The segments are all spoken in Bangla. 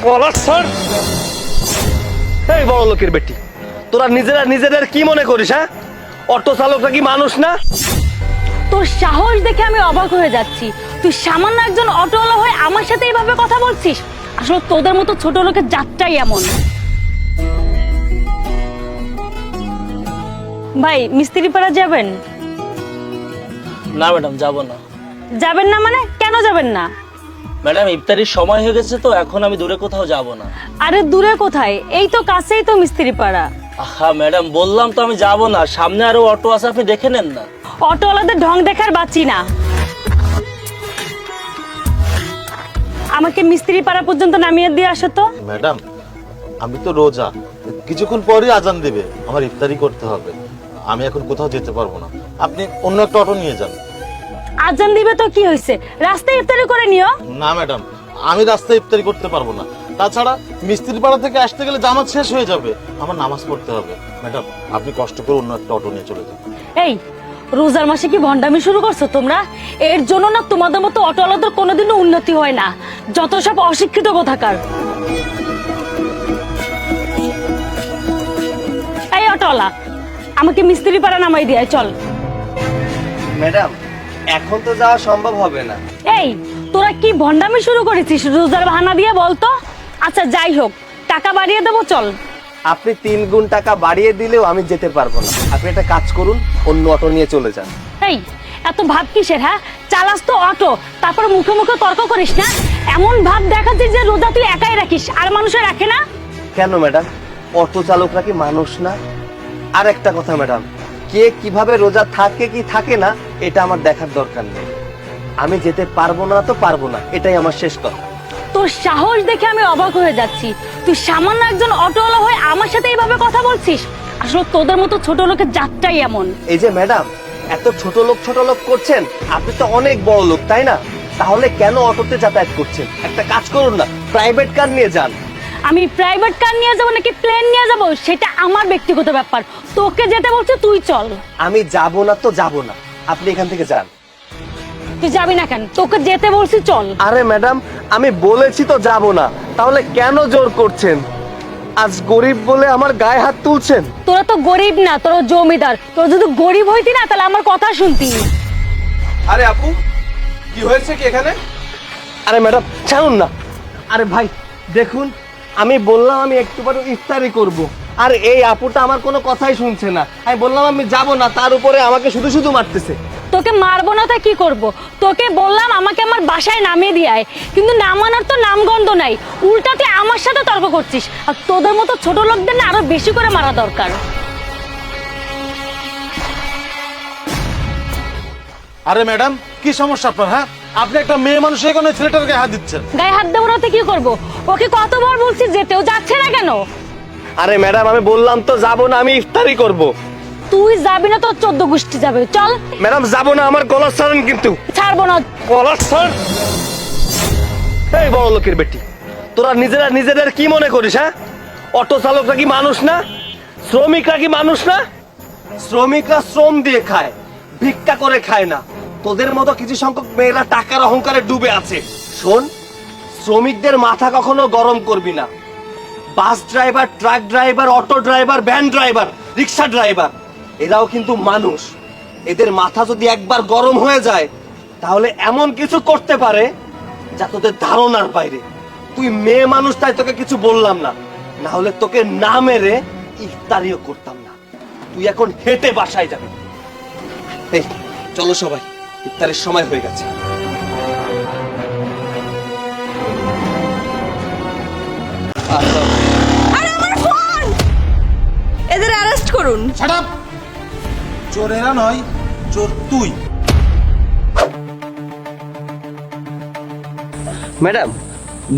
কলার স্যার, এই বড় লোকের বেটি, তোরা নিজেদের কি মনে করিস? হ্যাঁ, অটো চালকরা কি মানুষ না? তোর সাহস দেখে আমি অবাক হয়ে যাচ্ছি। তুই সামান্য একজন অটোওয়ালা হয়ে আমার সাথে এইভাবে কথা বলছিস? আসলে তোদের মতো ছোট লোকের জাতটাই এমন। ভাই, মিস্ত্রিপাড়া যাবেন? না ম্যাডাম, যাব না। যাবেন না মানে? কেন যাবেন না? ম্যাডাম, ইফতারির সময় হয়ে গেছে তো, এখন আমি দূরে কোথাও যাব না। আরে দূরে কোথায়, এই তো কাছেই তো মিস্ত্রিপাড়া। আহা ম্যাডাম, বললাম তো আমি যাব না, সামনে আরো অটো আছে, আপনি দেখে নেন না। অটোওয়ালাদের ঢং দেখার বাঁচি না। আমাকে মিস্ত্রিপাড়া পর্যন্ত নামিয়ে দিয়ে আসো তো। ম্যাডাম, আমি তো রোজা, কিছুক্ষণ পরই আজান দেবে, আমার ইফতারি করতে হবে, আমি এখন কোথাও যেতে পারবো না, আপনি অন্য একটা অটো নিয়ে যান। আজান দিবে তো কি হয়েছে, রাস্তায় ইফতারি করে নিও। না ম্যাডাম, আমি রাস্তায় ইফতারি করতে পারবো না, তাছাড়া মিস্ত্রি পাড়া থেকে আসতে গেলে জামাত শেষ হয়ে যাবে, আমার নামাজ পড়তে হবে। ম্যাডাম, আপনি কষ্ট করে অন্য একটা অটো নিয়ে চলে যান। এই রোজার মাসে কি ভণ্ডামি শুরু করছো তোমরা? এর জন্য না তোমাদের মতো অটোওয়ালাদের কোনোদিনও উন্নতি হয় না, যত সব অশিক্ষিত কোথাকার। এই অটোওয়ালা, আমাকে মিস্ত্রিপাড়া নামাই দিয়ে চল। ম্যাডাম, এখন তো যাওয়া সম্ভব হবে না। এই তোরা কি ভণ্ডামি শুরু করেছিস রোজার বাহানা দিয়ে, বলতো? আচ্ছা যাই হোক, টাকা বাড়িয়ে দেবো, চল। আপনি 3 গুণ টাকা বাড়িয়ে দিলেও আমি যেতে পারবো না। আপনি একটা কাজ করুন, অন্য অটো নিয়ে চলে যান। এই এত ভাব কিসের? হ্যাঁ, চালাস তো অটো, তারপর মুখে মুখে তর্ক করিস না। এমন ভাব দেখাচ্ছিস যে রোজা তুই একাই রাখিস, আর মানুষে রাখে না। কেন ম্যাডাম, অটো চালকরা কি মানুষ না? আর একটা কথা ম্যাডাম, কে কিভাবে রোজা থাকে কি থাকে না এটা আমার দেখার দরকার নেই। আমি যেতে পারবো না তো পারবো না, এটাই আমার শেষ কথা। তোর সাহস দেখে আমি অবাক হয়ে যাচ্ছি। তুই সামান্য একজন অটোওয়ালা হয়ে আমার সাথে এইভাবে কথা বলছিস? আসলে তোদের মতো ছোট লোকের জাতটাই এমন। এই যে ম্যাডাম, এত ছোট লোক করছেন, আপনি তো অনেক বড় লোক, তাই না? তাহলে কেন অটোতে যাতায়াত করছেন? একটা কাজ করুন না, প্রাইভেট কার নিয়ে যান। আমি প্রাইভেট কার নিয়ে যাবো নাকি প্লেন নিয়ে যাবো সেটা আমার ব্যক্তিগত ব্যাপার। তোকে যেতে বলছে, তুই চল। আমি যাব না তো যাব না, আপনি এখান থেকে যান। তুই যাবি না কেন? তোকে যেতে বলছি, চল। আরে ম্যাডাম, আমি বলেছি তো যাব না, তাহলে কেন জোর করছেন? আজ গরিব বলে আমার গায়ে হাত তুলছেন? তোরা তো গরিব না, তোরা জমিদার। তোরা যদি গরিব হইতি না তাহলে আমার কথা শুনতি। আরে আপু, কি হয়েছে কি এখানে? আরে ম্যাডাম ছাড়ুন না। আরে ভাই দেখুন, আমি বললাম আমি একটু পরে ইফতারি করব, আর এই আপুটা আমার কোনো কথাই শুনছে না। আমি বললাম আমি যাব না, তার উপরে আমাকে শুধু মারতেছে। তোকে মারবো না তা কি করব? তোকে বললাম আমাকে আমার বাসায় নামিয়ে দিয়ে আয়, কিন্তু নামানোর তো নামগন্ধ নাই। উল্টা তুই আমার সাথে তর্ক করছিস। আর তোদের মতো ছোট লোকদের না আরো বেশি করে মারা দরকার। আরে ম্যাডাম, কি সমস্যা আপনার? হ্যাঁ, আপনি একটা মেয়ে মানুষ এখানে ছেলেটার গায়ে হাত দিচ্ছেন। গায়ে হাত দেবো না তো কি করবো? ওকে কতবার বলছিস যেতেও যাচ্ছে না কেন? আরে ম্যাডাম, আমি বললাম তো যাব না, আমি ইফতারি করব। তুই যাবি না, তোর 14 গোষ্ঠী যাবে। চল। ম্যাডাম যাব না, আমার গলা ছাড়েন কিন্তু। ছাড়বো না। গলা ছাড়। এই বড় লোকের বেটি, তোরা নিজেদের কি মনে করিস? হ্যাঁ, অটো চালকরা কি মানুষ না? শ্রমিকরা কি মানুষ না? শ্রমিকরা শ্রম দিয়ে খায়, ভিক্ষা করে খায় না। তোদের মতো কিছু সংখ্যক মেয়েরা টাকার অহংকারে ডুবে আছে। শোন, শ্রমিকদের মাথা কখনো গরম করবি না। Bus driver, truck driver, auto driver, van driver, রিক্সা ড্রাইভার, এরাও কিন্তু মানুষ। এদের মাথা যদি একবার গরম হয়ে যায় তাহলে এমন কিছু করতে পারে যা তোদের ধারণার বাইরে। তুই মেয়ে মানুষ তাই তোকে কিছু বললাম না, না হলে তোকে না মেরে ইফতারিও করতাম না। তুই এখন হেঁটে বাসায় যাবি। এই চলো সবাই, ইফতারের সময় হয়ে গেছে। এদের অ্যারেস্ট করুন। Shut up! চোর এরা নয়, চোর তুই। ম্যাডাম,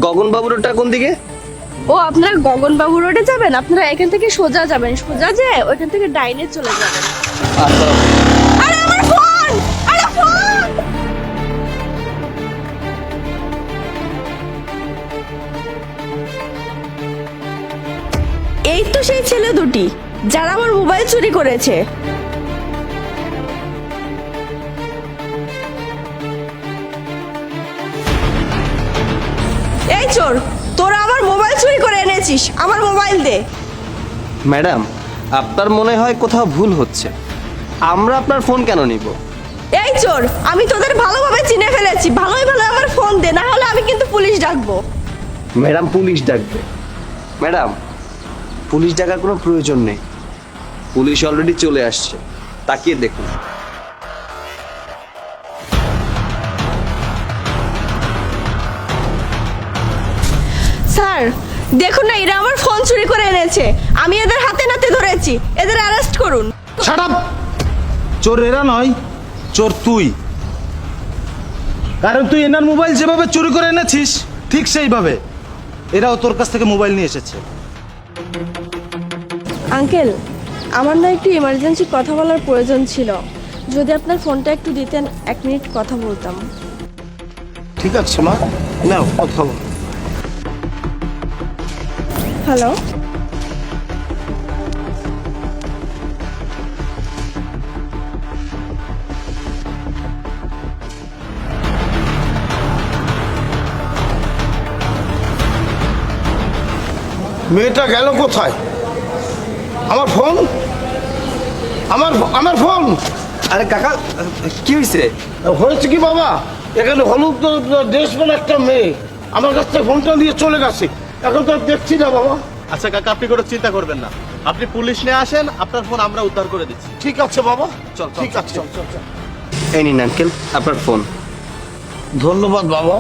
গগন বাবুর ওটা কোন দিকে? ও আপনারা গগন বাবু রোডে যাবেন? আপনারা এখান থেকে সোজা যাবেন, সোজা যে ওইখান থেকে ডাইনে চলে যাবেন। আরে আমার ফোন! আরে ফোন! এই তো সেই ছেলে দুটি যারা আমার মোবাইল চুরি করেছে। এই চোর, তোরা আমার মোবাইল এনেছিস? আমার মোবাইল দে। ম্যাডাম, আপনার মনে হয় কোথাও ভুল হচ্ছে। আমরা আপনার ফোন কেন নিব? এই চোর, আমি তোদের ভালোভাবে চিনে ফেলেছি। ভালোই ভালো আমার ফোন দে, না হলে আমি কিন্তু পুলিশ ডাকবো। ম্যাডাম, পুলিশ ডাকবে? ম্যাডাম, পুলিশ ডাকার কোনো প্রয়োজন নেই। পুলিশ অলরেডি চলে আসছে, তাকিয়ে দেখুন। স্যার দেখুন না, এরা আমার ফোন চুরি করে এনেছে। আমি এদের হাতে নাতে ধরেছি, এদের অ্যারেস্ট করুন। Shut up! চোর এরা নয়, চোর তুই। কারণ তুই এনার মোবাইল যেভাবে চুরি করে এনেছিস, ঠিক সেইভাবে এরাও তোর কাছ থেকে মোবাইল নিয়ে এসেছে। আঙ্কেল, আমার না একটু ইমার্জেন্সি কথা বলার প্রয়োজন ছিল। যদি আপনার ফোনটা একটু দিতেন, 1 মিনিট কথা বলতাম। ঠিক আছে মা, নাও কথা বল। হ্যালো, মেয়েটা গেল কোথায়? আমার ফোন, আমার ফোন আরে কাকা, কি হয়েছে? হয়েছে কি বাবা? এখানে হলুদ ড্রেস পরা একটা মেয়ে আমার কাছ থেকে ফোনটা নিয়ে চলে গেছে। এখন তো আর দেখছি না বাবা। আচ্ছা কাকা, আপনি কোনো চিন্তা করবেন না, আপনি পুলিশ নিয়ে আসেন, আপনার ফোন আমরা উদ্ধার করে দিচ্ছি। ঠিক আছে বাবা, চল, চল, ঠিক আছে, চল চল চল। এই নিন আঙ্কেল, আপনার ফোন। ধন্যবাদ বাবা,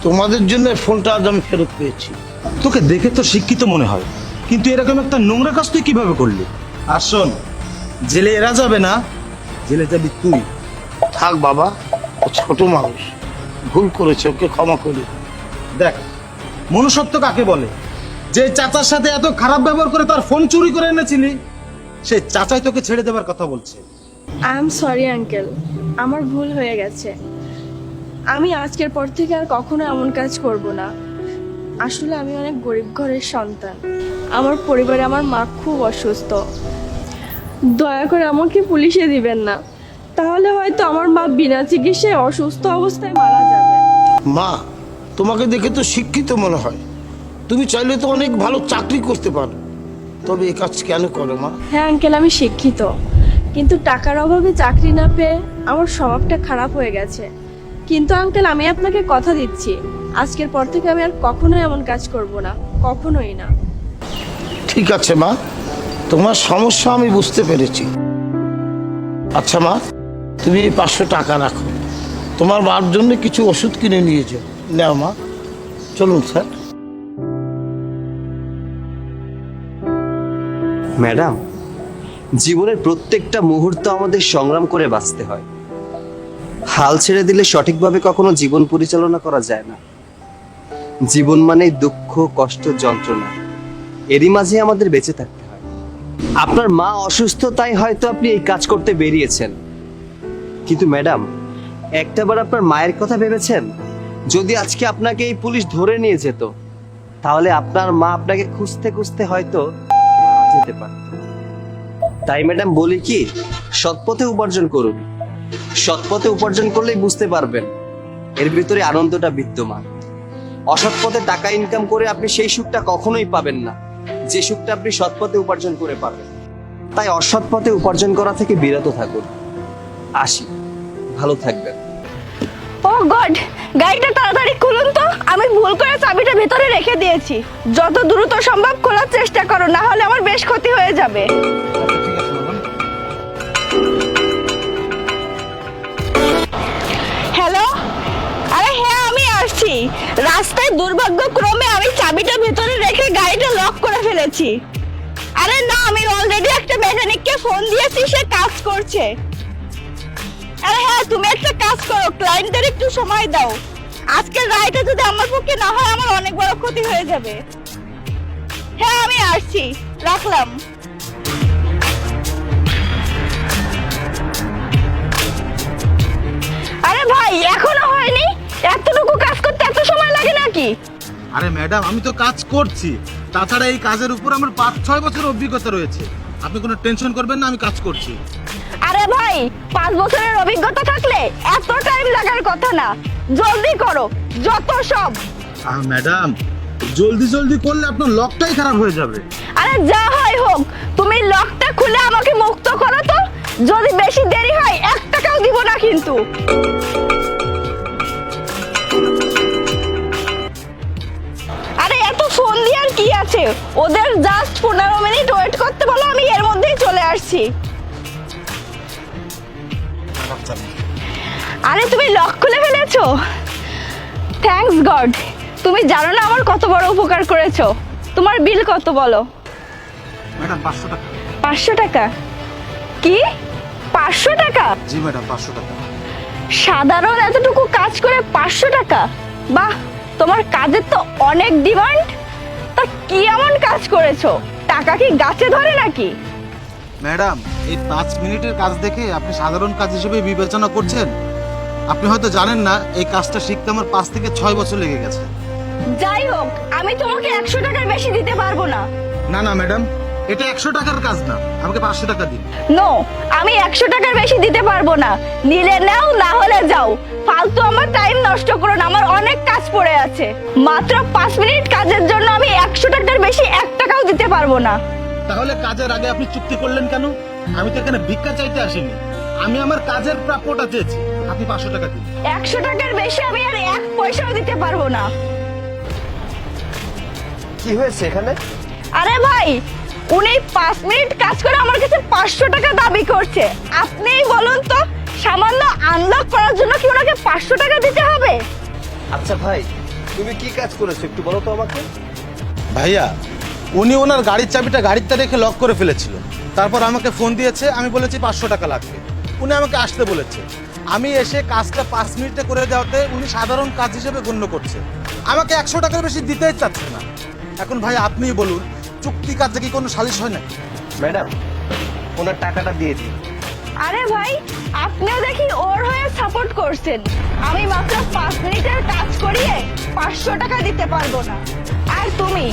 তোমাদের জন্য ফোনটা আজ আমি ফেরত পেয়েছি। তোকে দেখে তো শিক্ষিত মনে হয়, কিন্তু এরকম একটা নোংরা কাজ তুই কিভাবে করলি? আর শোন, জেলে এরা যাবে না, জেলে যাবি তুই। থাক বাবা, ও ছোট মানুষ, ভুল করেছে, ওকে ক্ষমা করি। দেখ, মনুষ্যত্ব কাকে বলে? যে চাচার সাথে এত খারাপ ব্যবহার করে তার ফোন চুরি করে এনেছিলি, সেই চাচাই তোকে ছেড়ে দেবার কথা বলছে। আই এম সরি আঙ্কেল, আমার ভুল হয়ে গেছে। আমি আজকের পর থেকে আর কখনো এমন কাজ করব না। আসলে আমি অনেক গরিব ঘরের সন্তান। আমার পরিবারে আমার মা খুব অসুস্থ। দয়া করে আমাকে পুলিশে দিবেন না, তাহলে হয়তো আমার মা বিনা চিকিৎসায় অসুস্থ অবস্থায় মারা যাবে। মা, তোমাকে দেখে তো শিক্ষিত মনে হয়, তুমি চাইলে তো অনেক ভালো চাকরি করতে পারো, তবে এই কাজ কেন করো মা? হ্যাঁ আঙ্কেল, আমি শিক্ষিত, কিন্তু টাকার অভাবে চাকরি না পেয়ে আমার স্বভাবটা খারাপ হয়ে গেছে। কিন্তু আঙ্কেল, আমি আপনাকে কথা দিচ্ছি, আজকের পর থেকে আমি আর কখনোই এমন কাজ করব না, কখনোই না। ঠিক আছে মা, তোমার সমস্যা আমি বুঝতে পেরেছি। আচ্ছা মা, তুমি এই 500 টাকা রাখো, তোমার মার জন্য কিছু ওষুধ কিনে নিয়ে যাও। নাও মা, চলুন স্যার। ম্যাডাম, জীবনের প্রত্যেকটা মুহূর্ত আমাদের সংগ্রাম করে বাঁচতে হয়। হাল ছেড়ে দিলে সঠিকভাবে কখনো জীবন পরিচালনা করা যায় না। জীবন মানেই দুঃখ, কষ্ট, যন্ত্রণা, এরই মাঝে আমাদের বেঁচে থাকতে হয়। আপনার মা অসুস্থ, তাই হয়তো আপনি এই কাজ করতে বেরিয়েছেন, কিন্তু ম্যাডাম, একটাবার আপনার মায়ের কথা ভেবেছেন? যদি আজকে আপনাকে এই পুলিশ ধরে নিয়ে যেত, তাহলে আপনার মা আপনাকে খুঁজতে খুঁজতে হয়তো যেতে পারত। তাই ম্যাডাম বলি কি, সৎপথে উপার্জন করুন। সৎপথে উপার্জন করলেই বুঝতে পারবেন এর ভিতরে আনন্দটা বিদ্যমান। অসৎ পথে টাকা ইনকাম করে আপনি সেই সুখটা কখনোই পাবেন না, যে সুখটা আপনি সৎপথে উপার্জন করে পাবেন। তাই অসৎ পথে উপার্জন করা থেকে বিরত থাকুন। আসি, ভালো থাকবেন। ও গড, গাড়িটা তাড়াতাড়ি খুলুন তো, আমি ভুল করে চাবিটা ভেতরে রেখে দিয়েছি। যত দ্রুত সম্ভব খোলার চেষ্টা করো, না হলে আমার বেশ ক্ষতি হয়ে যাবে। হ্যালো, আরে হ্যাঁ আমি আসছি। রাস্তায় দুর্ভাগ্যক্রমে আমি চাবিটা ভেতরে রেখে গাড়িটা লক করে ফেলেছি। আরে না, আমি অলরেডি একটা মেকানিককে ফোন দিয়েছি, সে কাজ করছে। আরে হ্যাঁ, তুমি একটা কাজ করো, ক্লায়েন্টদের একটু সময় দাও। আজকের রাইডটা যদি আমার পক্ষে না হয়, আমার অনেক বড় ক্ষতি হয়ে যাবে। হ্যাঁ আমি আসছি, রাখলাম। আরে ভাই, এখনো হয়নি? এতটুকু কাজ করতে এত সময় লাগে নাকি? আরে ম্যাডাম, আমি তো কাজ করছি, তাছাড়া এই কাজের উপর আমার 5-6 বছর অভিজ্ঞতা রয়েছে। আপনি কোনো টেনশন করবেন না, আমি কাজ করছি। আরে ভাই, 5 বছরের অভিজ্ঞতা থাকলে এত টাইম লাগার কথা না। জলদি করো, যত সব। ম্যাডাম, জলদি জলদি করলে আপনার লকটাই খারাপ হয়ে যাবে। আরে যা হয় হোক, তুমি লকটা খুলে আমাকে মুক্ত করো তো। যদি বেশি দেরি হয় 1 টাকাও দিব না কিন্তু। আরে এত ফোন দিয়ে আর কি আছে, ওদের জাস্ট 15 মিনিট ওয়েট করতে বলো, আমি এর মধ্যেই চলে আসছি। আরে তুমি লক খুলে ফেলেছো, থ্যাঙ্কস গড। তুমি জানো না আমার কত বড় উপকার করেছো। তোমার বিল কত বলো? ম্যাডাম 500 টাকা। 500 টাকা? কি 500 টাকা? জি ম্যাডাম 500 টাকা। সাধারণ এতটুকু কাজ করে 500 টাকা? বাহ, তোমার কাজের তো অনেক ডিমান্ড। তা কি এমন কাজ করেছো? টাকা কি গাছে ধরে নাকি? ম্যাডাম এই 5 মিনিটের কাজ দেখে আপনি সাধারণ কাজ হিসেবে বিবেচনা করছেন। আপনি হয়তো জানেন না এই কাজটা শিখতে আমার 5 থেকে 6 বছর লেগে গেছে। যাই হোক, আমি তোমাকে 100 টাকার বেশি দিতে পারবো না। না না ম্যাডাম, এটা 100 টাকার কাজ না, আমাকে 500 টাকা দিন। নো, আমি 100 টাকার বেশি দিতে পারবো না। নিলে নাও, না হলে যাও। ফালতু আমার টাইম নষ্ট করো না, আমার অনেক কাজ পড়ে আছে। মাত্র 5 মিনিট কাজের জন্য আমি 100 টাকার বেশি 1 টাকাও দিতে পারবো না। তাহলে কাজের আগে আপনি চুক্তি করলেন কেন? আমি তো এখানে ভিক্ষা চাইতে আসিনি, আমি আমার কাজের প্রাপ্যটা চেয়েছি। আপনি 500 টাকা দিন। 100 টাকার বেশি আমি আর 1 পয়সাও দিতে পারবো না। কি হয়েছে এখানে? আরে ভাই, উনি 5 মিনিট কাজ করে আমার কাছে 500 টাকা দাবি করছে। আপনিই বলুন তো, সামান্য আনলক করার জন্য কি ওনাকে 500 টাকা দিতে হবে? আচ্ছা ভাই, তুমি কি কাজ করেছো একটু বলো তো আমাকে। ভাইয়া, উনি ওনার গাড়ির চাবিটা গাড়িতে রেখে লক করে ফেলেছিল। তারপর আমাকে ফোন দিয়েছে, আমি বলেছি 500 টাকা লাগবে। উনি আমাকে আসতে বলেছে। আমি এসে কাজটা 5 মিনিটে করে দেওয়াতে উনি সাধারণ কাজ হিসেবে গণ্য করছে, আমাকে 100 টাকার বেশি দিতেই চাচ্ছে না। এখন ভাই আপনিই বলুন, চুক্তি কাজে কি কোনো সালিশ হয় নাকি? ম্যাডাম, ওনার টাকাটা দিয়ে দিন। আরে ভাই, আপনিও দেখি ওর হয়ে সাপোর্ট করছেন। আমি মাত্র 5 মিনিটের কাজ করিয়ে 500 টাকা দিতে পারবো না। আর তুমি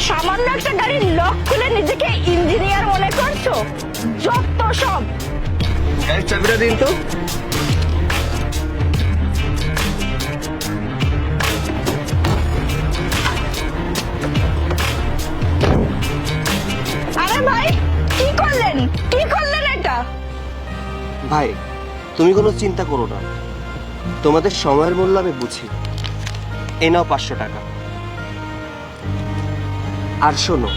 সামান্য একটা গাড়ির লক খুলে নিজেকে ইঞ্জিনিয়ার মনে করছো? যত সব। গাড়ির চাবিটা দিন তো। আরে ভাই, কি করলেন? কি করলেন এটা? ভাই, তুমি কোনো চিন্তা করো না, তোমাদের সময়ের মূল্য আমি বুঝি। এই নাও 500 টাকা। আর শোনো,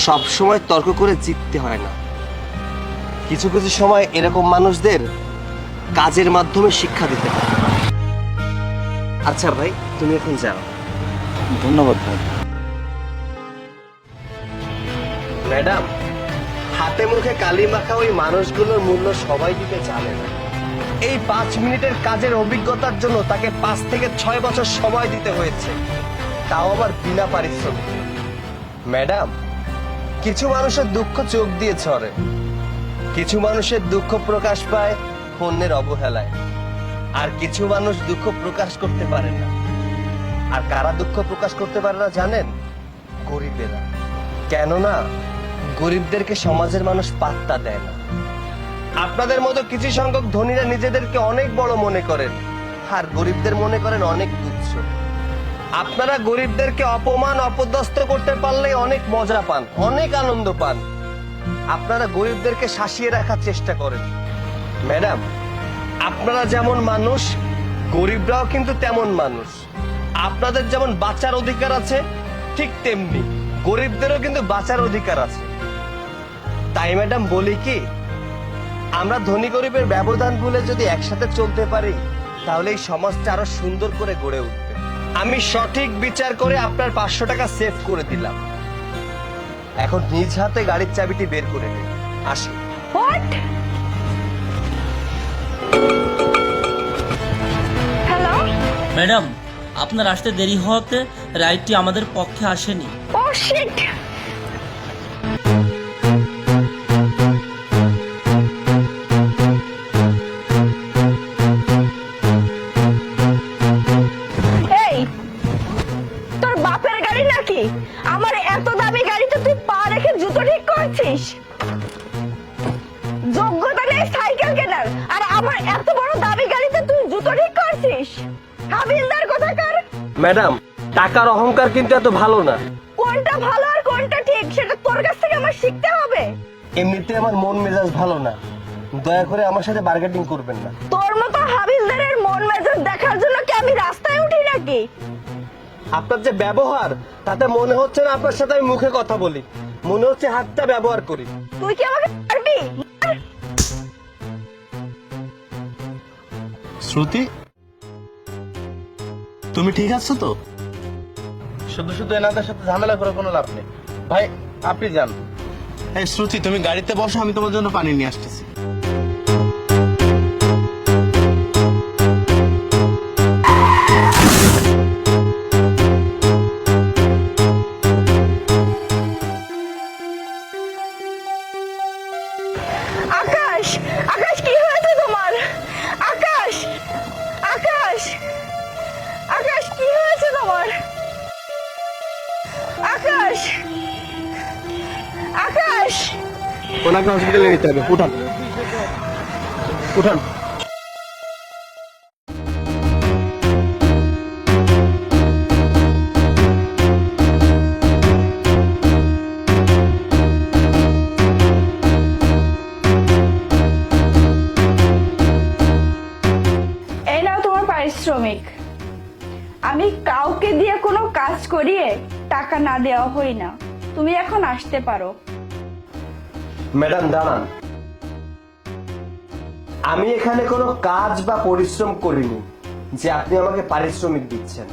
সব সময় তর্ক করে জিততে হয় না। কিছু কিছু সময় এরকম মানুষদের কাজের মাধ্যমে শিক্ষা দিতে হয়। আচ্ছা ভাই, তুমি এখন যাও। ধন্যবাদ ভাই। ম্যাডাম, হাতে মুখে কালি মাখা ওই মানুষগুলোর মূল্য সবাই দিতে জানে না। এই 5 মিনিটের কাজের অভিজ্ঞতার জন্য তাকে 5 থেকে 6 বছর সময় দিতে হয়েছে, তাও আবার বিনা পারিশ্রমিকে। ম্যাডাম, কিছু মানুষের দুঃখ চোখ দিয়ে ঝরে, কিছু মানুষের দুঃখ প্রকাশ পায় অন্যের অবহেলায়, আর কিছু মানুষ দুঃখ প্রকাশ করতে পারে না। আর কারা দুঃখ প্রকাশ করতে পারে না জানেন? গরিবেরা। কেননা গরিবদেরকে সমাজের মানুষ পাত্তা দেয় না। আপনাদের মতো কিছু সংখ্যক ধনীরা নিজেদেরকে অনেক বড় মনে করেন, আর গরিবদের মনে করেন অনেক তুচ্ছ। আপনারা গরিবদেরকে অপমান অপদস্থ করতে পারলে অনেক মজা পান, অনেক আনন্দ পান। আপনারা গরিবদেরকে শাসিয়ে রাখার চেষ্টা করেন। ম্যাডাম, আপনারা যেমন মানুষ, গরিবরাও কিন্তু তেমন মানুষ। আপনাদের যেমন বাঁচার অধিকার আছে, ঠিক তেমনি গরিবদেরও কিন্তু বাঁচার অধিকার আছে। তাই ম্যাডাম বলি কি, আমরা ধনী গরিবের ব্যবধান ভুলে যদি একসাথে চলতে পারি, তাহলে এই সমাজটা আরো সুন্দর করে গড়ে উঠবে। আমি সঠিক বিচার করে আপনার 500 টাকা সেভ করে দিলাম। এখন নিজ হাতে গাড়ির চাবিটি বের করে দিন। আসি। হোয়াট? হ্যালো? ম্যাডাম, আপনার আসতে দেরি হওয়াতে রাইডটি আমাদের পক্ষে আসেনি। ও শিট! এই, তোর বাপের গাড়ি নাকি? আমার এত দামি গাড়িতে তুই পা রেখে জুতো ঠিক করছিস? যোগ্যতা নেই সাইকেল কেনার, আর আমার এত বড় দামি গাড়িতে তুই জুতো ঠিক করছিস? হাবিলদার কোথাকার! ম্যাডাম, টাকার অহংকার কিন্তু এত ভালো না। কোনটা ভালো আর কোনটা ঠিক সেটা তোর কাছ থেকে আমার শিখতে হবে। এমনিতে আমার মন মেজাজ ভালো না, দয়া করে আমার সাথে বার্গেটিং করবেন না। তোর মতো হাবিলদারের মন মেজাজ দেখার জন্য কি আমি রাস্তায় উঠি নাকি? আপনার যে ব্যবহার তাতে মনে হচ্ছে না আপনার সাথে আমি মুখে কথা বলি, মনে হচ্ছে হাতটা ব্যবহার করি। তুই কি আমাকে মারবি? শ্রুতি, তুমি ঠিক আছো তো? শুধু শুধু এনাদের সাথে ঝামেলা করে কোনো লাভ নেই। ভাই আপনি যান। এই শ্রুতি, তুমি গাড়িতে বসো, আমি তোমার জন্য পানি নিয়ে আসতেছি। আকাশ, আকাশ কি হয়েছে তোমার? আকাশ, আকাশ, আকাশ কি হয়েছে তোমার? আকাশ, আকাশ। ওনাকে হসপিটালে নিতে হবে, উঠান উঠান। এই নাও তোমার পারিশ্রমিক। আমি কাউকে দিয়ে কোনো কাজ করিয়ে টাকা না দেওয়া হই না। তুমি এখন আসতে পারো। ম্যাডাম দাঁড়ান, আমি এখানে কোনো কাজ বা পরিশ্রম করিনি যে আপনি আমাকে পারিশ্রমিক দিচ্ছেন।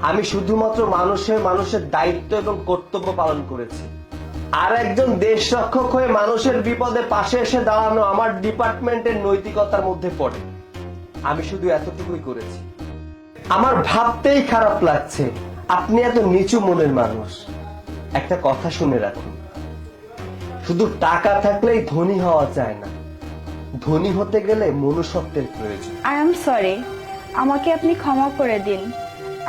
আমি শুধুমাত্র মানুষের দায়িত্ব এবং কর্তব্য পালন করেছি। আর একজন দেশ রক্ষক হয়ে মানুষের বিপদে পাশে এসে দাঁড়ানো আমার ডিপার্টমেন্টের নৈতিকতার মধ্যে পড়ে। আমি শুধু এতটুকুই করেছি। আমার ভাবতেই খারাপ লাগছে আপনি এত নিচু মনের মানুষ। একটা কথা শুনে রাখুন, শুধু টাকা থাকলেই ধনী হওয়া যায় না, ধনী হতে গেলে মনুষ্যত্বের প্রয়োজন। আই এম সরি, আমাকে আপনি ক্ষমা করে দিন।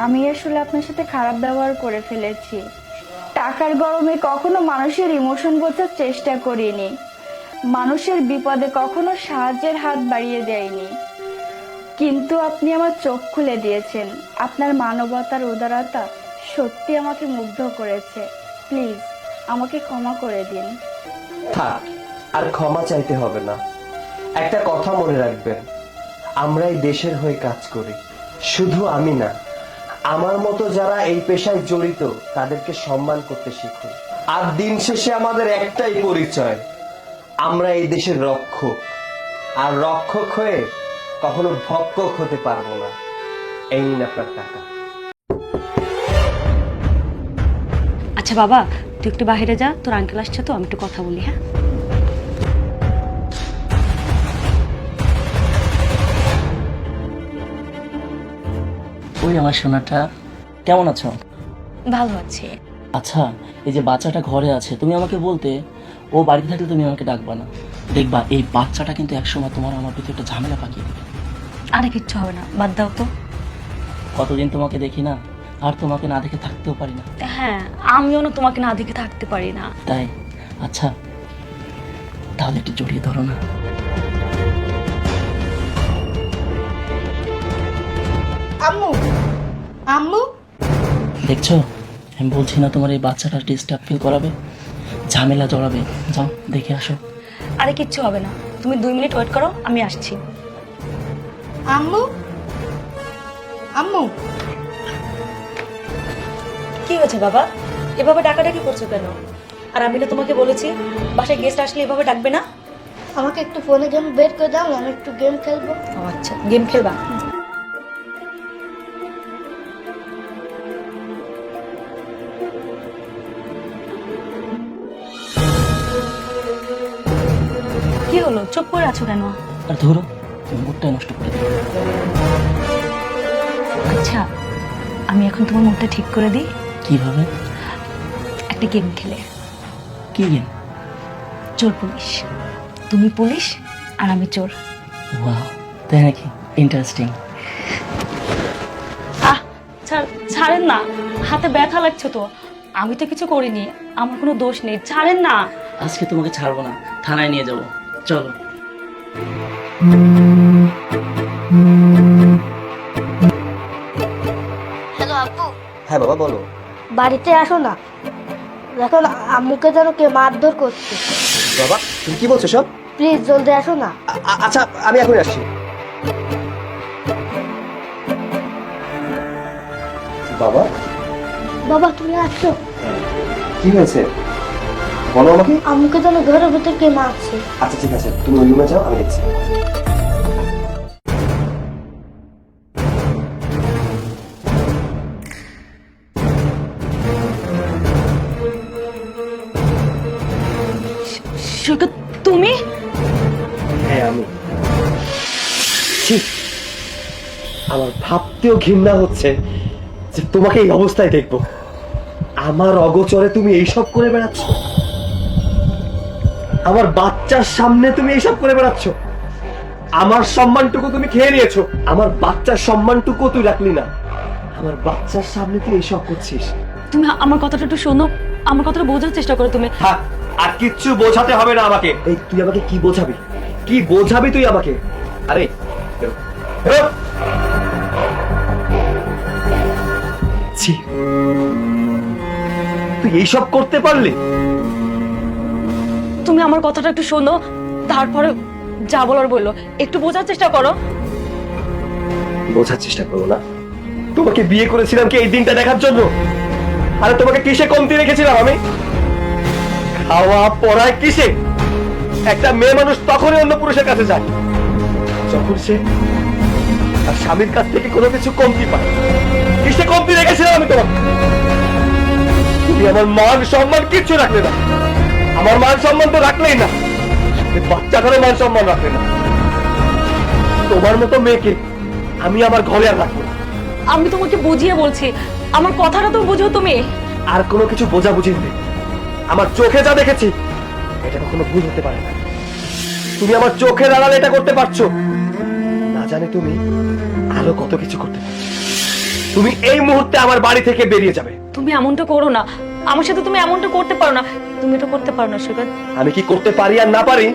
আমি আসলে আপনার সাথে খারাপ ব্যবহার করে ফেলেছি। টাকার গরমে কখনো মানুষের ইমোশন বোঝার চেষ্টা করিনি, মানুষের বিপদে কখনো সাহায্যের হাত বাড়িয়ে দেয়নি। কিন্তু আপনি আমার চোখ খুলে দিয়েছেন। আপনার মানবতার উদারতা সত্যি আমাকে মুগ্ধ করেছে। প্লিজ আমাকে ক্ষমা করে দিন। থাক, আর ক্ষমা চাইতে হবে না। একটা কথা মনে রাখবেন, আমরা এই দেশের হয়ে কাজ করি। শুধু আমি না, আমার মতো যারা এই পেশায় জড়িত তাদেরকে সম্মান করতে শিখুন। আর দিন শেষে আমাদের একটাই পরিচয়, আমরা এই দেশের রক্ষক। আর রক্ষক হয়ে কখনো ভক্ষক হতে পারবো না। এই নিন আপনার টাকা। আচ্ছা বাবা, তুই একটু বাইরে যা, তোর আঙ্কেল আসছে তো, আমি একটু কথা বলি। হ্যাঁ ওই আমার সোনাটা, কেমন আছো? ভালো আছে। আচ্ছা, এই যে বাচ্চাটা ঘরে আছে, তুমি আমাকে বলতে ও বাড়িতে থাকলে তুমি আমাকে ডাকবা না। দেখবা এই বাচ্চাটা কিন্তু একসময় তোমার আমার ভিতরে একটা ঝামেলা পাকিয়ে দেবে। আরে কিচ্ছু হবে না, বাদ দাও তো। কতদিন তোমাকে দেখি না, আর তোমাকে না দেখে থাকতেও পারি না। হ্যাঁ, আমিও না তোমাকে না দেখে থাকতে পারি না। তাই? আচ্ছা তাহলে একটু জড়িয়ে ধরো না। আম্মু, আম্মু, দেখছো, আমি বলছি না তোমার এই বাচ্চাটা ডিস্টার্ব ফিল করাবে, ঝামেলা জড়াবে। যাও দেখে আসো। আরে কিচ্ছু হবে না, তুমি 2 মিনিট ওয়েট করো, আমি আসছি। আম্মু, আম্মু। কি হয়েছে বাবা, এভাবে ডাকাডাকি করছো কেন? আর আমি না তোমাকে বলেছি বাসায় গেস্ট আসলে এভাবে ডাকবে না। আমাকে একটু ফোনে গেম বের করে দাও, আমি একটু গেম খেলবো। ও আচ্ছা, গেম খেলবা? কি হলো, চুপ করে আছো কেন? আর ধরো, তুমি মুডটা নষ্ট করে দিও। আচ্ছা, আমি এখন তোমার মুডটা ঠিক করে দিই। কিভাবে? একটা গেম খেলে। কি গেম? চোর পুলিশ। তুমি পুলিশ আর আমি চোর। ওয়াও, তাই নাকি? ইন্টারেস্টিং। ছাড়েন না, হাতে ব্যথা লাগছে তো। আমি তো কিছু করিনি, আমার কোনো দোষ নেই, ছাড়েন না। আজকে তোমাকে ছাড়বো না, থানায় নিয়ে যাবো। চলো। হ্যালো আপু, হ্যাঁ বাবা বলো। বাড়িতে আসো না, দেখো না আম্মুকে যেন কে মারধর করছে। বাবা তুমি কি বলছো সব? প্লিজ জলদি আসো না। আচ্ছা আমি এখনই আসছি। বাবা বাবা তুমি আসছো, কি হয়েছে বলো আমাকে। আম্মুকে যেন ঘরের ভিতর কে মারছে। আচ্ছা ঠিক আছে, তুমি ওই রুমে যাও, আমি দেখছি। সৈকত তুমি? হ্যাঁ আমি। ছি, আমার ভাবতেও ঘৃণা হচ্ছে যে তোমাকে এই অবস্থায় দেখবো। আমার অগোচরে তুমি এইসব করে বেড়াচ্ছ, আমার বাচ্চার সামনে তুমি এইসব করে বেড়াচ্ছ। আমার সম্মানটুকু তুমি খেয়ে নিয়েছো, আমার বাচ্চার সম্মানটুকু তুই রাখলি না। আমার বাচ্চার সামনে তুই এইসব করছিস। তুমি আমার কথাটা একটু শোনো, আমার কথাটা বোঝার চেষ্টা করো তুমি। থাক, আর কিচ্ছু বোঝাতে হবে না আমাকে। এই তুই আমাকে কি বোঝাবি, কি বোঝাবি তুই আমাকে? আরে বেরো, বেরো। ছি, তুই এইসব করতে পারলি? তুমি আমার কথাটা একটু শোনো, তারপরে যা বলার বললো। একটু বোঝার চেষ্টা করো। বোঝার চেষ্টা করবো না? তোমাকে বিয়ে করেছিলাম কি এই দিনটা দেখার জন্য? আরে তোমাকে কিসে কমতি রেখেছিলাম আমি? খাওয়া পড়ায় কিসে? একটা মেয়ে মানুষ তখনই অন্য পুরুষের কাছে যায় যখন সে তার স্বামীর কাছ থেকে কোনো কিছু কমতি পায়। কিসে কমতি রেখেছিলাম আমি তোমাকে? তুমি আমার মান সম্মান কিচ্ছু রাখলে না। আমার মান সম্মান তো রাখলেই না, বাচ্চাটারও মান সম্মান রাখলে না। তোমার মতো মেয়েকে আমি আমার ঘরে আর রাখবো না। আমি তোমাকে বুঝিয়ে বলছি, আমার কথাটা তো বুঝো তুমি। আর কোনো কিছু বোঝাবুঝি নেই। আমার চোখে যা দেখেছি এটা কখনো ভুল হতে পারে না। তুমি আমার চোখের আড়ালে এটা করতে পারছো না, জানে তুমি আরো কত কিছু করতে পারছো। তুমি এই মুহূর্তে আমার বাড়ি থেকে বেরিয়ে যাবে। তুমি এমনটা করো না, আমার সাথে তুমি এমনটা করতে পারো না। তুমি এটা করতে পারো না সৈকত। আমি কি করতে পারি আর না পারি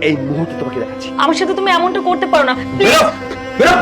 এই মুহূর্তে তোমাকে দেখাচ্ছি। আমার সাথে তুমি এমনটা করতে পারো না। বেরো, বেরো।